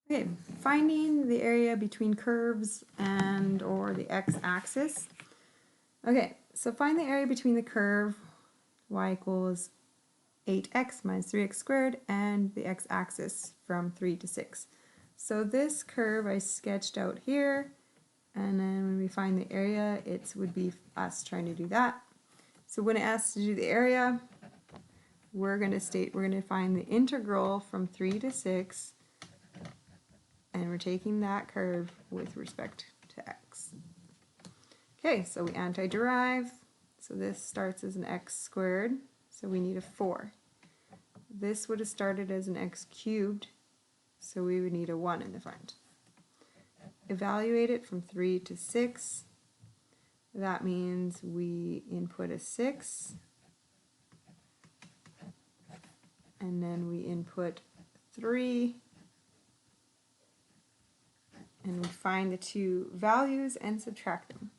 Okay, finding the area between curves and or the x-axis. Okay, so find the area between the curve y equals 8x minus 3x squared and the x-axis from 3 to 6. So this curve I sketched out here, and then when we find the area, it would be us trying to do that. So when it asks to do the area, we're going to find the integral from 3 to 6, and we're taking that curve with respect to x. Okay, so we antiderive. So this starts as an x squared, so we need a 4. This would have started as an x cubed, so we would need a 1 in the front. Evaluate it from 3 to 6. That means we input a 6, and then we input 3, and we find the two values and subtract them.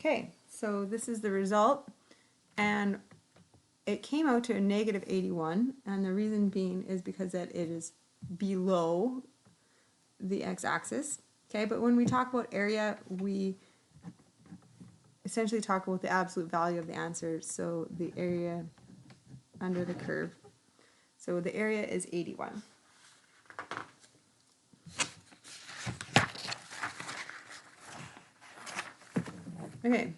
Okay, so this is the result, and it came out to a negative 81, and the reason being is because that it is below the x-axis. Okay, but when we talk about area, we essentially talk about the absolute value of the answer, so the area under the curve. So the area is 81. Okay,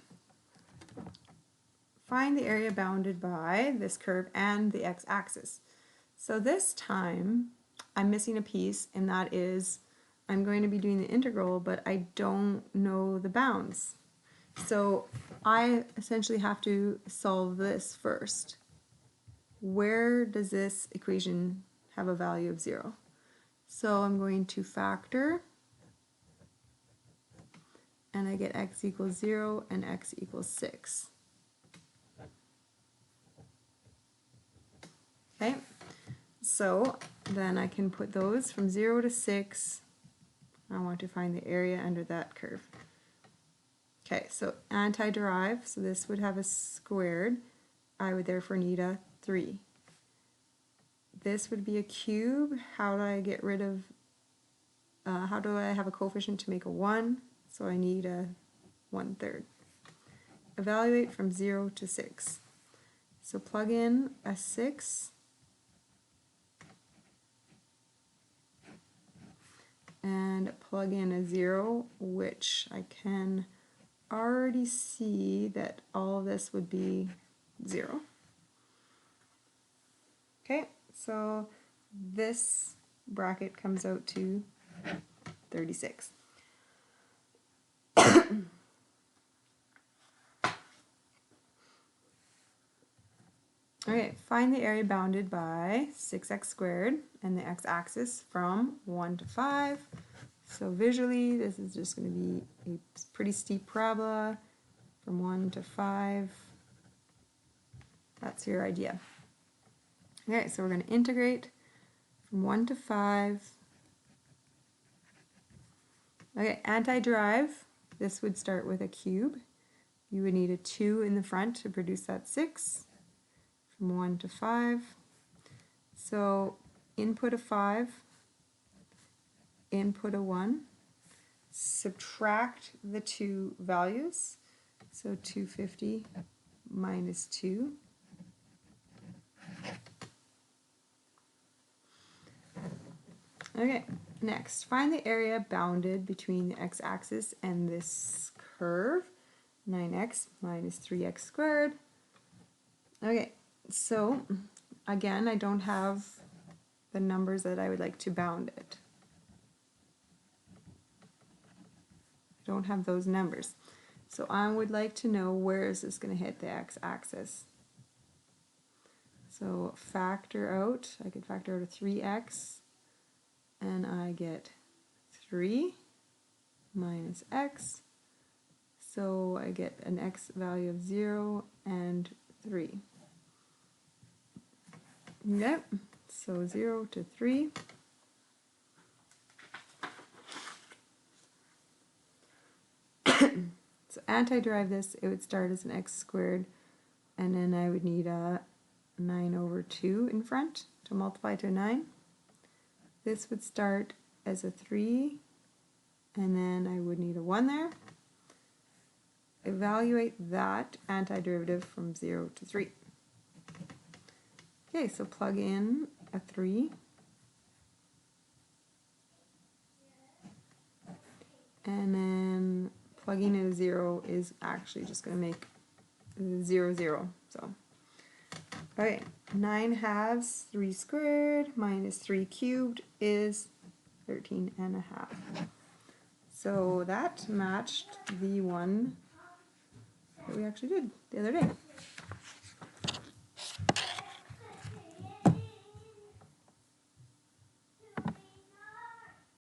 find the area bounded by this curve and the x-axis. So this time I'm missing a piece, and that is I'm going to be doing the integral, but I don't know the bounds. So I essentially have to solve this first. Where does this equation have a value of 0? So I'm going to factor, and I get x equals 0 and x equals 6. Okay, so then I can put those from 0 to 6. I want to find the area under that curve. Okay, so antiderive, so this would have a squared. I would therefore need a 3. This would be a cube. How do I get rid of, how do I have a coefficient to make a 1? So I need a 1/3. Evaluate from 0 to 6. So plug in a 6, and plug in a 0, which I can already see that all of this would be 0. Okay, so this bracket comes out to 36. Okay, find the area bounded by 6x squared and the x-axis from 1 to 5. So visually, this is just going to be a pretty steep parabola from 1 to 5. That's your idea. Okay, so we're going to integrate from 1 to 5. Okay, antiderive, this would start with a cube. You would need a 2 in the front to produce that 6. From 1 to 5. So input a 5, input a 1, subtract the two values. So 250 minus 2. Okay, next, find the area bounded between the x-axis and this curve, 9x minus 3x squared. Okay, so again, I don't have the numbers that I would like to bound it. I don't have those numbers. So I would like to know where is this going to hit the x-axis. So factor out, I could factor out a 3x, and I get 3 minus x. So I get an x value of 0 and 3. Yep, so 0 to 3. So antiderive this, it would start as an x squared, and then I would need a 9 over 2 in front to multiply to a 9. This would start as a 3, and then I would need a 1 there. Evaluate that antiderivative from 0 to 3. Okay, so plug in a 3. And then plugging in a 0 is actually just going to make 0, 0. So, okay, 9 halves, 3 squared, minus 3 cubed is 13 and a half. So that matched the one that we actually did the other day.